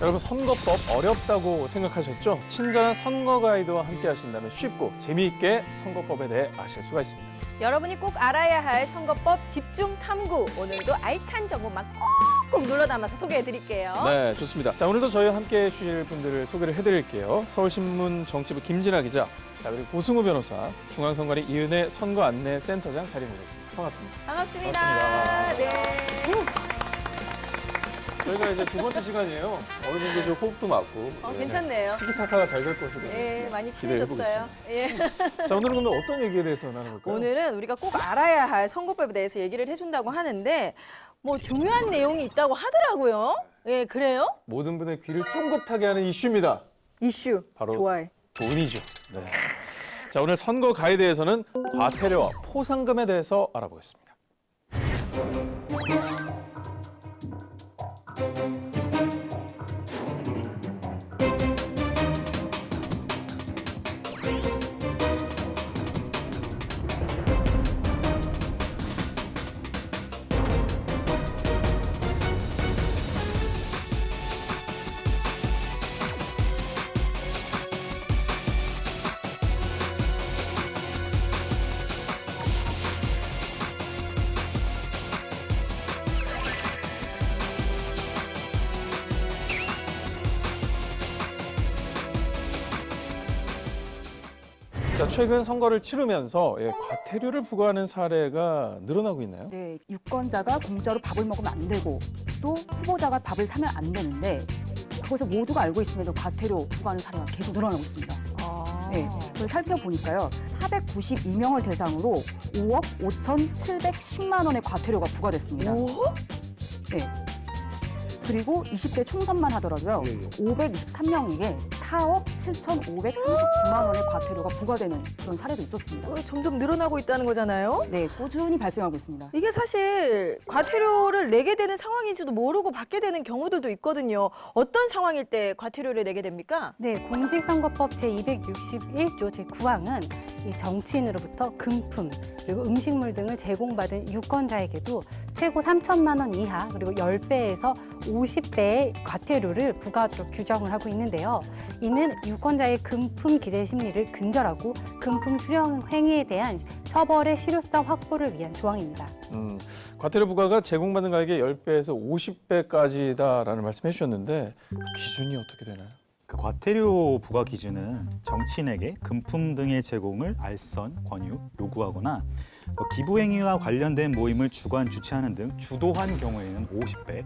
여러분 선거법 어렵다고 생각하셨죠? 친절한 선거 가이드와 함께 하신다면 쉽고 재미있게 선거법에 대해 아실 수가 있습니다. 여러분이 꼭 알아야 할 선거법 집중 탐구. 오늘도 알찬 정보만 꾹꾹 눌러 담아서 소개해드릴게요. 네, 좋습니다. 자, 오늘도 저희와 함께 해주실 분들을 소개를 해드릴게요. 서울신문 정치부 김진아 기자, 자, 그리고 고승우 변호사, 중앙선관위 이은혜 선거안내센터장 자리해 주셨습니다. 반갑습니다. 반갑습니다. 반갑습니다. 네. 저희가 이제 두 번째 시간이에요. 어느 정도 좀 호흡도 맞고. 괜찮네요. 티키타카가 잘 될 것으로. 예, 많이 기대해 친해졌어요. 예. 자, 오늘은 그러면 어떤 얘기에 대해서 나눠볼까요? 오늘은 우리가 꼭 알아야 할 선거법에 대해서 얘기를 해준다고 하는데 뭐 중요한 내용이 있다고 하더라고요. 예, 그래요? 모든 분의 귀를 쫑긋하게 하는 이슈입니다. 이슈. 바로 좋아해. 돈이죠. 네. 자, 오늘 선거 가이드에서는 과태료와 포상금에 대해서 알아보겠습니다. 자, 최근 선거를 치르면서 과태료를 부과하는 사례가 늘어나고 있나요? 네, 유권자가 공짜로 밥을 먹으면 안 되고 또 후보자가 밥을 사면 안 되는데 그것을 모두가 알고 있음에도 과태료 부과하는 사례가 계속 늘어나고 있습니다. 네, 그래서 살펴보니까요. 492명을 대상으로 5억 5,710만 원의 과태료가 부과됐습니다. 네. 그리고 20대 총선만 하더라도요. 523명에게 4억 7,539만 원의 과태료가 부과되는 그런 사례도 있었습니다. 점점 늘어나고 있다는 거잖아요. 네, 꾸준히 발생하고 있습니다. 이게 사실 과태료를 내게 되는 상황인지도 모르고 받게 되는 경우들도 있거든요. 어떤 상황일 때 과태료를 내게 됩니까? 네, 공직선거법 제261조 제9항은 이 정치인으로부터 금품 그리고 음식물 등을 제공받은 유권자에게도 최고 3천만 원 이하 그리고 10배에서 50배의 과태료를 부과하도록 규정을 하고 있는데요. 이는 유권자의 금품 기대 심리를 근절하고 금품 수령 행위에 대한 처벌의 실효성 확보를 위한 조항입니다. 과태료 부과가 제공받는 가액의 10배에서 50배까지다라는 말씀해 주셨는데 그 기준이 어떻게 되나요? 그 과태료 부과 기준은 정치인에게 금품 등의 제공을 알선, 권유, 요구하거나 기부 행위와 관련된 모임을 주관, 주최하는 등 주도한 경우에는 50배,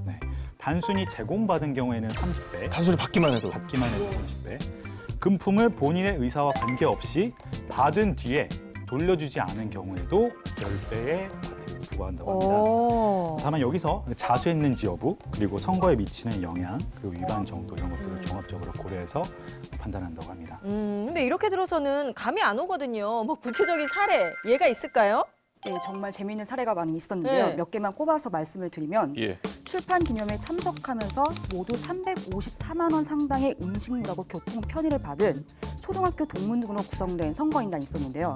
네. 단순히 제공받은 경우에는 30배, 단순히 받기만 해도. 받기만 해도 30배, 금품을 본인의 의사와 관계없이 받은 뒤에 돌려주지 않은 경우에도 10배의 과태료를 부과한다고 합니다. 다만 여기서 자수했는지 여부, 그리고 선거에 미치는 영향, 그리고 위반 정도 이런 것들을 종합적으로 고려해서 판단한다고 합니다. 근데 이렇게 들어서는 감이 안 오거든요. 뭐 구체적인 사례, 예가 있을까요? 네, 정말 재미있는 사례가 많이 있었는데요. 네. 몇 개만 꼽아서 말씀을 드리면 예. 출판 기념회에 참석하면서 모두 354만 원 상당의 음식물하고 교통 편의를 받은 초등학교 동문으로 구성된 선거인단이 있었는데요.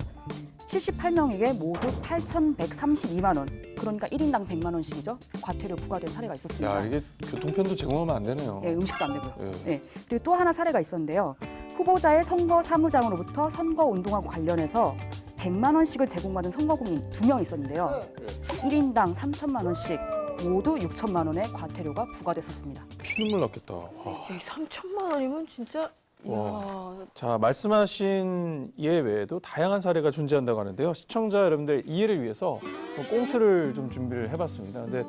78명에게 모두 8,132만 원, 그러니까 1인당 100만 원씩이죠. 과태료 부과된 사례가 있었습니다. 야, 이게 교통편도 제공하면 안 되네요. 네, 음식도 안 되고요. 예. 네, 그리고 또 하나 사례가 있었는데요. 후보자의 선거 사무장으로부터 선거 운동하고 관련해서 100만 원씩을 제공받은 선거공인 2명 있었는데요. 1인당 3천만 원씩 모두 6천만 원의 과태료가 부과됐었습니다. 피눈물 났겠다. 와. 3천만 원이면 진짜 와. 자, 말씀하신 예 외에도 다양한 사례가 존재한다고 하는데요. 시청자 여러분들 이해를 위해서 꽁트를 좀 준비를 해봤습니다. 근데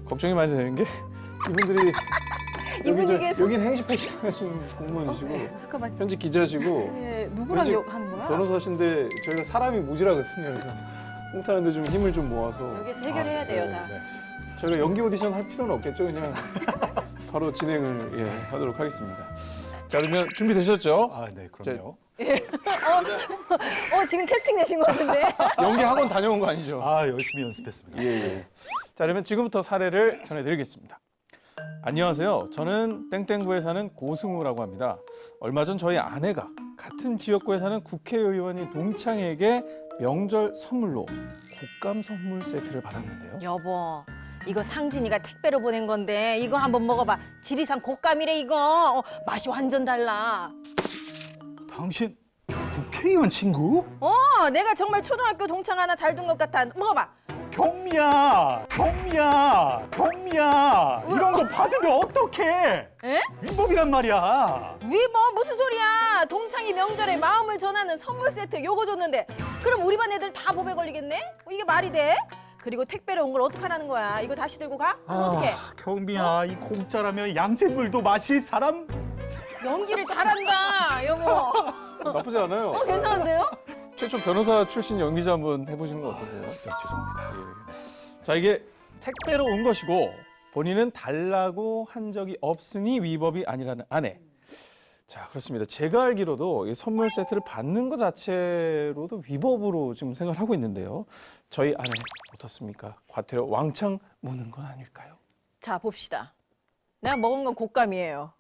걱정이 많이 되는 게 이분들이 이 분위기에서 여긴 행시하신 공무원이시고 잠깐만. 현직 기자시고 예, 누구랑 왠지 하는 거야? 변호사신데 저희가 사람이 모자라거든요. 그래서 꽁트하는데 좀 힘을 좀 모아서 여기서 해결해야 돼요, 다. 네. 저희가 연기 오디션 할 필요는 없겠죠. 그냥 바로 진행을 하도록 하겠습니다. 자, 그러면 준비되셨죠? 아, 네, 그럼요. 지금 테스팅 내신 것 같은데. 연기 학원 다녀온 거 아니죠? 아, 열심히 연습했습니다. 예. 자, 그러면 지금부터 사례를 전해드리겠습니다. 안녕하세요. 저는 땡땡구에 사는 고승우라고 합니다. 얼마 전 저희 아내가 같은 지역구에 사는 국회의원인 동창에게 명절 선물로 곶감 선물 세트를 받았는데요. 여보, 이거 상진이가 택배로 보낸 건데 이거 한번 먹어봐. 지리산 곶감이래 이거. 맛이 완전 달라. 당신 국회의원 친구? 내가 정말 초등학교 동창 하나 잘 둔 것 같아. 먹어봐. 경미야, 경미야, 경미야. 이런 거 받으면 어떡해? 에? 위법이란 말이야. 뭐 무슨 소리야? 동창이 명절에 마음을 전하는 선물 세트 요거 줬는데 그럼 우리 반 애들 다 법에 걸리겠네? 이게 말이 돼? 그리고 택배로 온 걸 어떡하라는 거야? 이거 다시 들고 가? 그럼 어떡해? 경미야, 이 공짜라면 양잿물도 마실 사람? 연기를 잘한다, 여보. 나쁘지 않아요. 괜찮은데요? 최초 변호사 출신 연기자 한번 해보시는 거 어떠세요? 죄송합니다. 예. 자, 이게 택배로 온 것이고 본인은 달라고 한 적이 없으니 위법이 아니라는 아내. 자, 그렇습니다. 제가 알기로도 이 선물 세트를 받는 것 자체로도 위법으로 지금 생각을 하고 있는데요. 저희 아내 어떻습니까? 과태료 왕창 무는 건 아닐까요? 자, 봅시다. 내가 먹은 건 곶감이에요.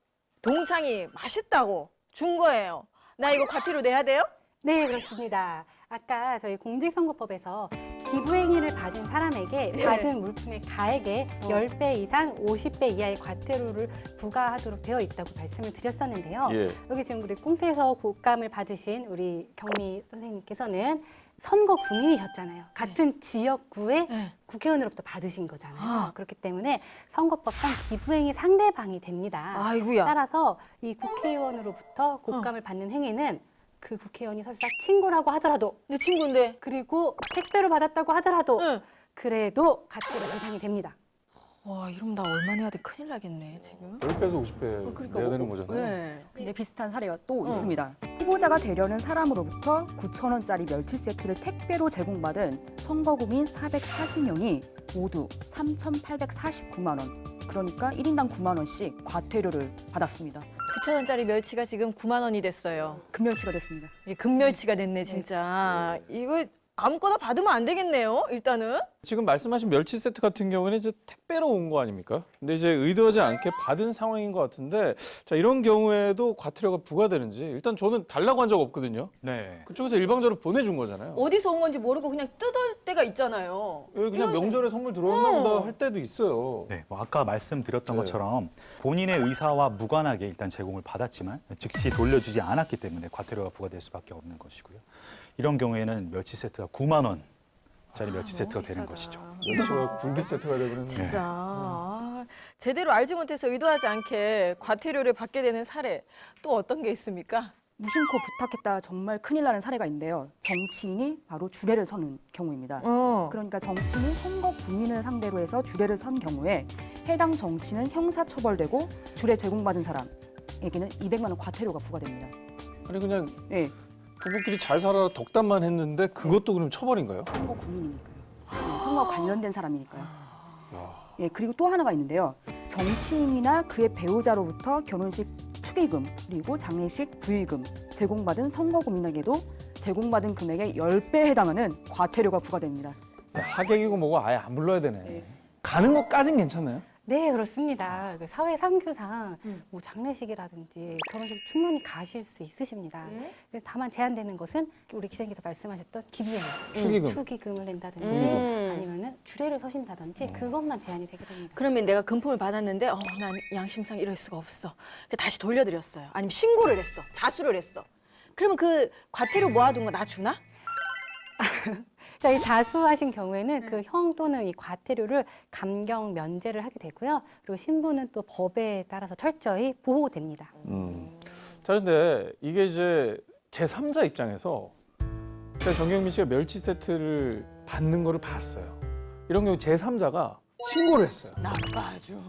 동창이 맛있다고 준 거예요. 나 이거 과태료 내야 돼요? 네, 그렇습니다. 아까 저희 공직선거법에서 기부행위를 받은 사람에게 네. 받은 물품의 가액의 10배 이상 50배 이하의 과태료를 부과하도록 되어 있다고 말씀을 드렸었는데요. 예. 여기 지금 우리 꽁트에서 곶감을 받으신 우리 경미 선생님께서는 선거 구민이셨잖아요. 같은 지역구의 네. 국회의원으로부터 받으신 거잖아요. 아. 그렇기 때문에 선거법상 기부행위 상대방이 됩니다. 아이고야. 따라서 이 국회의원으로부터 곶감을 받는 행위는 그 국회의원이 설사 친구라고 하더라도 내 친구인데. 그리고 택배로 받았다고 하더라도 응. 그래도 과태료 대상이 됩니다. 와, 이러면 나 얼마 내야 돼? 큰일 나겠네, 지금. 10배에서 50배 그러니까 내야 되는 거잖아요. 네. 근데 비슷한 사례가 또 있습니다. 후보자가 되려는 사람으로부터 9,000원짜리 멸치 세트를 택배로 제공받은 선거구민 440명이 모두 3,849만 원. 그러니까 1인당 9만 원씩 과태료를 받았습니다. 9,000원짜리 멸치가 지금 9만 원이 됐어요. 금멸치가 됐습니다. 이게 금멸치가 됐네, 진짜. 이거 아무거나 받으면 안 되겠네요, 일단은. 지금 말씀하신 멸치 세트 같은 경우는 이제 택배로 온 거 아닙니까? 근데 이제 의도하지 않게 받은 상황인 것 같은데, 자, 이런 경우에도 과태료가 부과되는지 일단 저는 달라고 한 적 없거든요. 네. 그쪽에서 일방적으로 보내준 거잖아요. 어디서 온 건지 모르고 그냥 뜯을 때가 있잖아요. 여기 그냥 이런- 명절에 선물 들어왔나 보다 할 때도 있어요. 네, 뭐 아까 말씀드렸던 네. 것처럼 본인의 의사와 무관하게 일단 제공을 받았지만 즉시 돌려주지 않았기 때문에 과태료가 부과될 수밖에 없는 것이고요. 이런 경우에는 멸치 세트가 9만 원짜리 멸치 세트가 되는 비싸다. 것이죠. 멸치가 굴비 세트가 되버렸네. 진짜. 제대로 알지 못해서 의도하지 않게 과태료를 받게 되는 사례 또 어떤 게 있습니까? 무심코 부탁했다 정말 큰일 나는 사례가 있는데요. 정치인이 바로 주례를 서는 경우입니다. 그러니까 정치인이 선거 군인을 상대로 해서 주례를 선 경우에 해당 정치인은 형사처벌되고 주례 제공받은 사람에게는 200만 원 과태료가 부과됩니다. 아니 그냥 네, 부부끼리 잘 살아라 덕담만 했는데 그것도 그럼 처벌인가요? 선거 군인이니까요. 네, 선거와 관련된 사람이니까요. 야, 예, 그리고 또 하나가 있는데요. 정치인이나 그의 배우자로부터 결혼식 축의금 그리고 장례식 부의금 제공받은 선거구민에게도 제공받은 금액의 10배에 해당하는 과태료가 부과됩니다. 하객이고 뭐고 아예 안 불러야 되네. 네. 가는 것까진 괜찮나요? 네, 그렇습니다. 그 사회 상규상 뭐 장례식이라든지 결혼식 충분히 가실 수 있으십니다. 네? 근데 다만 제한되는 것은 우리 기생님께서 말씀하셨던 기부행, 축의금. 축의금을 낸다든지 아니면은 주례를 서신다든지 그것만 제한이 되게 됩니다. 그러면 내가 금품을 받았는데 난 양심상 이럴 수가 없어. 그래서 다시 돌려드렸어요. 아니면 신고를 했어. 자수를 했어. 그러면 그 과태료 모아둔 거 나 주나? 자, 이 자수하신 경우에는 그 형 또는 이 과태료를 감경 면제를 하게 되고요. 그리고 신부는 또 법에 따라서 철저히 보호됩니다. 자, 근데 이게 이제 제3자 입장에서 제가 정경민 씨가 멸치 세트를 받는 거를 봤어요. 이런 경우 제3자가 신고를 했어요. 나빠 아주.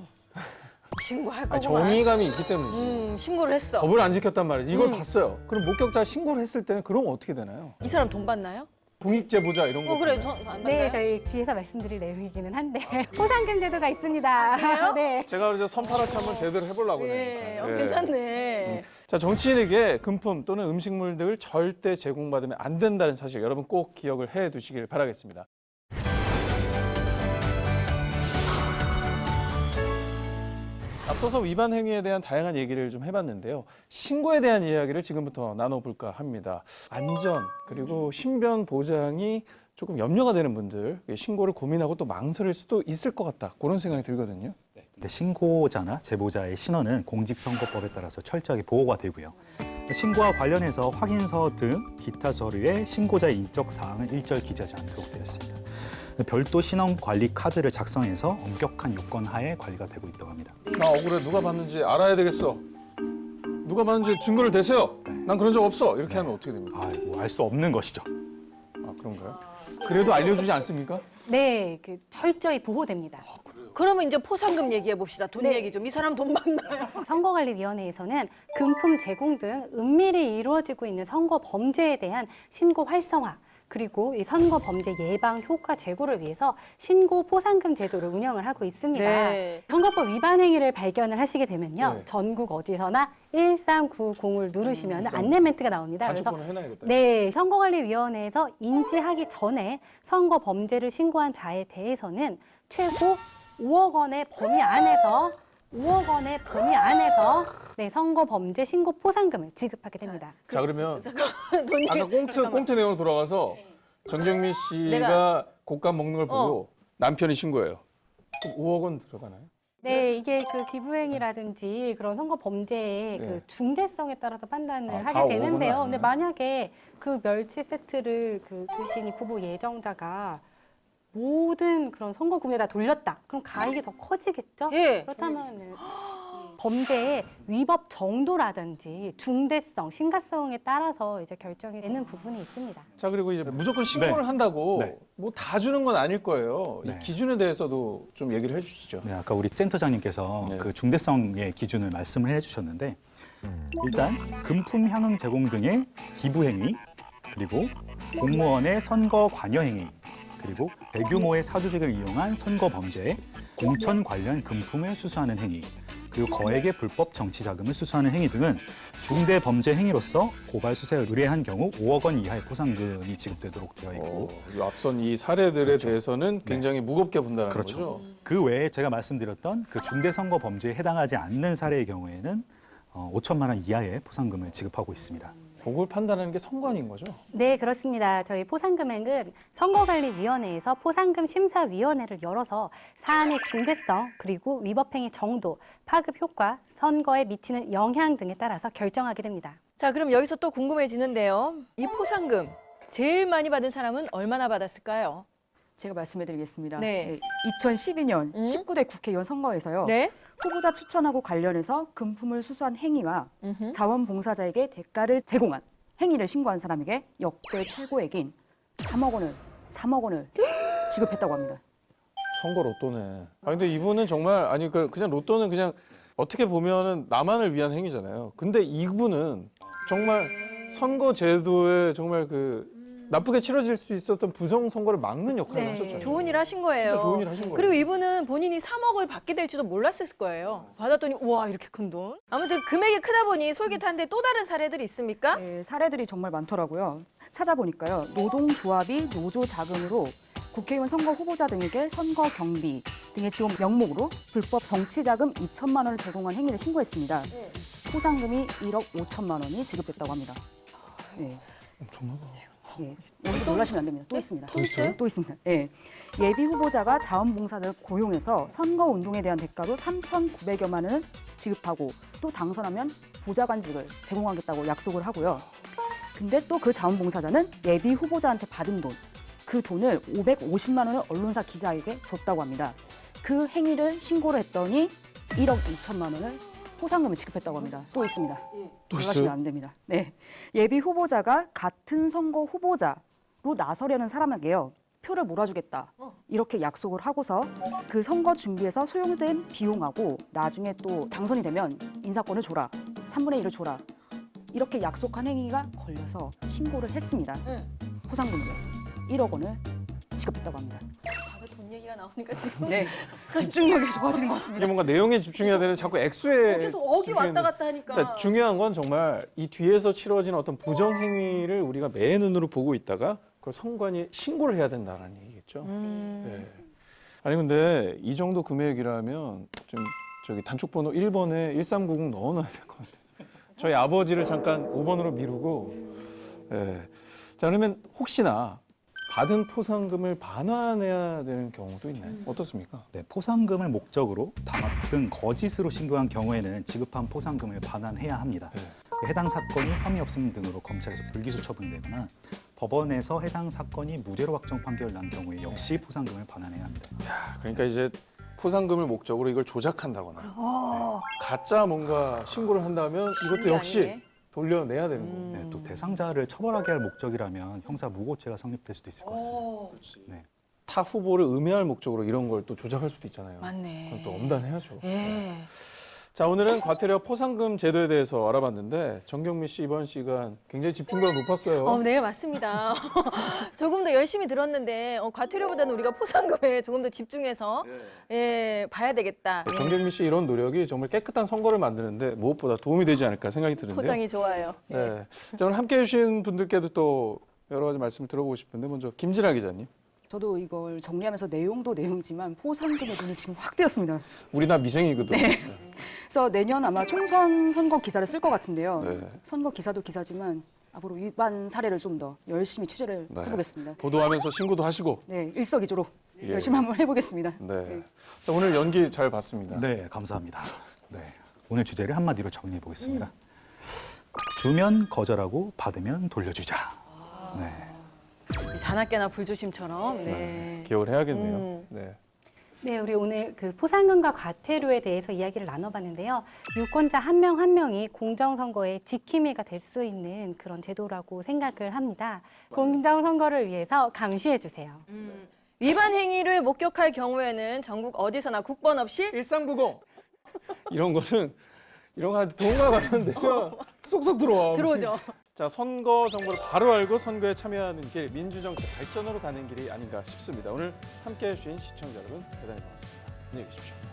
신고할 아니, 거구만. 정의감이 있기 때문에 신고를 했어. 법을 안 지켰단 말이에요. 이걸 음. 봤어요. 그럼 목격자 신고를 했을 때는 그럼 어떻게 되나요? 이 사람 돈 받나요? 공익제보자 이런 거. 그래, 때문에. 돈 안 네, 받나요? 저희 뒤에서 말씀드릴 내용이기는 한데 포상금 제도가 있습니다. 그래요? 네. 제가 이제 선파라치 한번 제대로 해보려고 예, 그러니까. 예. 괜찮네. 자, 정치인에게 금품 또는 음식물 등을 절대 제공받으면 안 된다는 사실 여러분 꼭 기억을 해 두시길 바라겠습니다. 앞서서 위반 행위에 대한 다양한 얘기를 좀 해봤는데요. 신고에 대한 이야기를 지금부터 나눠볼까 합니다. 안전 그리고 신변 보장이 조금 염려가 되는 분들 신고를 고민하고 또 망설일 수도 있을 것 같다. 그런 생각이 들거든요. 근데 신고자나 제보자의 신원은 공직선거법에 따라서 철저하게 보호가 되고요. 신고와 관련해서 확인서 등 기타 서류에 신고자의 인적 사항을 일절 기재하지 않도록 되어 있습니다. 별도 신원 관리 카드를 작성해서 엄격한 요건 하에 관리가 되고 있다고 합니다. 나 억울해. 누가 봤는지 알아야 되겠어. 누가 봤는지 증거를 대세요. 난 그런 적 없어. 이렇게 하면 어떻게 됩니까? 알 수 없는 것이죠. 아, 그런가요? 그래도 알려주지 않습니까? 네, 철저히 보호됩니다. 그러면 이제 포상금 얘기해 봅시다. 돈 네. 얘기 좀. 이 사람 돈 많나요? 선거관리위원회에서는 금품 제공 등 은밀히 이루어지고 있는 선거 범죄에 대한 신고 활성화, 그리고 이 선거 범죄 예방 효과 제고를 위해서 신고 포상금 제도를 운영을 하고 있습니다. 네. 선거법 위반 행위를 발견을 하시게 되면요, 네. 전국 어디서나 1390을 누르시면 안내 멘트가 나옵니다. 그래서 단축번호 해놔야겠다. 네, 선거관리위원회에서 인지하기 전에 선거 범죄를 신고한 자에 대해서는 최고 5억 원의 범위 안에서 네, 선거 범죄 신고 포상금을 지급하게 됩니다. 자, 그러면 잠깐만, 돈 얘기. 아까 꽁트 내용으로 돌아가서 정경미 씨가 곶감 먹는 걸 보고 남편이 신고해요. 그럼 5억 원 들어가나요? 네, 이게 기부행위라든지 그런 선거 범죄의 네. 중대성에 따라서 판단을 다 하게 5억은 되는데요. 아니네요. 근데 만약에 그 멸치 세트를 주신 이 후보 예정자가 모든 그런 선거 구매에 다 돌렸다. 그럼 가액이 더 커지겠죠? 예. 그렇다면 범죄의 위법 정도라든지 중대성, 심각성에 따라서 이제 결정이 되는 부분이 있습니다. 자, 그리고 이제 무조건 신고를 네. 한다고 네. 뭐 다 주는 건 아닐 거예요. 네. 이 기준에 대해서도 좀 얘기를 해주시죠. 네, 아까 우리 센터장님께서 네. 그 중대성의 기준을 말씀을 해주셨는데 일단 금품 향응 제공 등의 기부 행위, 그리고 공무원의 선거 관여 행위, 그리고 대규모의 사조직을 이용한 선거 범죄, 공천 관련 금품을 수수하는 행위, 그리고 거액의 불법 정치 자금을 수수하는 행위 등은 중대 범죄 행위로서 고발 수사에 의뢰한 경우 5억 원 이하의 포상금이 지급되도록 되어 있고 이 앞선 이 사례들에 대해서는 굉장히 무겁게 본다는 그렇죠. 거죠. 그 외에 제가 말씀드렸던 그 중대 선거 범죄에 해당하지 않는 사례의 경우에는 5천만 원 이하의 포상금을 지급하고 있습니다. 그걸 판단하는 게 선관위인 거죠. 네, 그렇습니다. 저희 포상금액은 선거관리위원회에서 포상금 심사위원회를 열어서 사안의 중대성, 그리고 위법행위 정도, 파급 효과, 선거에 미치는 영향 등에 따라서 결정하게 됩니다. 자, 그럼 여기서 또 궁금해지는데요. 이 포상금 제일 많이 받은 사람은 얼마나 받았을까요? 제가 말씀해드리겠습니다. 네. 2012년 19대 국회의원 선거에서요. 네. 후보자 추천하고 관련해서 금품을 수수한 행위와 음흠. 자원봉사자에게 대가를 제공한 행위를 신고한 사람에게 역대 최고액인 3억 원을 지급했다고 합니다. 선거 로또네. 아 근데 이분은 정말 아니 그냥 로또는 그냥 어떻게 보면은 나만을 위한 행위잖아요. 근데 이분은 정말 선거 제도에 정말 나쁘게 치러질 수 있었던 부정 선거를 막는 역할을 하셨잖아요. 좋은 일 하신 거예요. 진짜 좋은 일 하신 거예요. 그리고 이분은 본인이 3억을 받게 될지도 몰랐을 거예요. 받았더니 우와 이렇게 큰 돈. 아무튼 금액이 크다 보니 솔깃한데 또 다른 사례들이 있습니까? 네, 사례들이 정말 많더라고요. 찾아보니까요. 노동조합이 노조 자금으로 국회의원 선거 후보자 등에게 선거 경비 등의 지원 명목으로 불법 정치 자금 2천만 원을 제공한 행위를 신고했습니다. 포상금이 1억 5천만 원이 지급됐다고 합니다. 네. 엄청나다. 예, 여기서 놀라시면 안 됩니다. 또 있습니다. 또 있어요? 또 있습니다. 예. 예비 후보자가 자원봉사자를 고용해서 선거 운동에 대한 대가로 3,900여만 원을 지급하고 또 당선하면 보좌관직을 제공하겠다고 약속을 하고요. 근데 또 그 자원봉사자는 예비 후보자한테 받은 돈, 그 돈을 550만 원을 언론사 기자에게 줬다고 합니다. 그 행위를 신고를 했더니 1억 2천만 원을 포상금을 지급했다고 합니다. 또 있습니다. 또 놀라시면 있어요? 안 됩니다. 네, 예비 후보자가 같은 선거 후보자로 나서려는 사람에게요. 표를 몰아주겠다. 이렇게 약속을 하고서 그 선거 준비에서 소요된 비용하고 나중에 또 당선이 되면 인사권을 줘라. 3분의 1을 줘라. 이렇게 약속한 행위가 걸려서 신고를 했습니다. 포상금으로 1억 원을 지급했다고 합니다. 돈 얘기가 나오니까 지금 네, 집중력이 좋아지는 것 이게 같습니다. 뭔가 내용에 집중해야 되는 자꾸 액수에 계속 억이 왔다 갔다 하니까. 자, 중요한 건 정말 이 뒤에서 치러지는 어떤 부정 행위를 우리가 매 눈으로 보고 있다가 그걸 선관위에 신고를 해야 된다는 얘기겠죠. 네. 아니 근데 이 정도 금액이라면 좀 저기 단축번호 1번에 1390 넣어놔야 될 것 같아요. 저희 아버지를 잠깐 5번으로 미루고. 자 그러면 혹시나 받은 포상금을 반환해야 되는 경우도 있나요? 어떻습니까? 네, 포상금을 목적으로 담합 등 거짓으로 신고한 경우에는 지급한 포상금을 반환해야 합니다. 네. 해당 사건이 혐의 없음 등으로 검찰에서 불기소 처분되거나 법원에서 해당 사건이 무죄로 확정 판결 난 경우에 역시 포상금을 반환해야 합니다. 그러니까 이제 포상금을 목적으로 이걸 조작한다거나 가짜 뭔가 신고를 한다면 이것도 그게 역시 아니네. 돌려내야 되는 거고. 네, 또 대상자를 처벌하게 할 목적이라면 형사 무고죄가 성립될 수도 있을 것 같습니다. 네. 타 후보를 음해할 목적으로 이런 걸 또 조작할 수도 있잖아요. 맞네. 그건 또 엄단해야죠. 예. 자, 오늘은 과태료 포상금 제도에 대해서 알아봤는데 정경미 씨 이번 시간 굉장히 집중도가 높았어요. 네, 맞습니다. 조금 더 열심히 들었는데 과태료보다는 우리가 포상금에 조금 더 집중해서 봐야 되겠다. 예. 정경미 씨 이런 노력이 정말 깨끗한 선거를 만드는데 무엇보다 도움이 되지 않을까 생각이 드는데요. 포장이 좋아요. 네. 자, 오늘 함께해 주신 분들께도 또 여러 가지 말씀을 들어보고 싶은데 먼저 김진아 기자님. 저도 이걸 정리하면서 내용도 내용이지만 포상금의 눈이 지금 확 띄었습니다. 우리 다 미생이거든. 그래서 내년 아마 총선 선거 기사를 쓸 것 같은데요. 네. 선거 기사도 기사지만 앞으로 위반 사례를 좀 더 열심히 취재를 네. 해보겠습니다. 보도하면서 신고도 하시고. 네, 일석이조로 예. 열심히 한번 해보겠습니다. 네. 자, 오늘 연기 잘 봤습니다. 네, 감사합니다. 네, 오늘 주제를 한마디로 정리해 보겠습니다. 주면 거절하고 받으면 돌려주자. 네. 자나깨나 불조심처럼. 네. 기억을 해야겠네요. 네. 네, 우리 오늘 그 포상금과 과태료에 대해서 이야기를 나눠봤는데요. 유권자 한 명 한 명이 공정선거의 지킴이가 될 수 있는 그런 제도라고 생각을 합니다. 공정선거를 위해서 감시해주세요. 위반 행위를 목격할 경우에는 전국 어디서나 국번 없이 1390. 이런 거는 이런 거 동화 관련되면 쏙쏙 들어와. 들어오죠. 자, 선거 정보를 바로 알고 선거에 참여하는 길, 민주정치 발전으로 가는 길이 아닌가 싶습니다. 오늘 함께해 주신 시청자 여러분 대단히 고맙습니다. 안녕히 계십시오.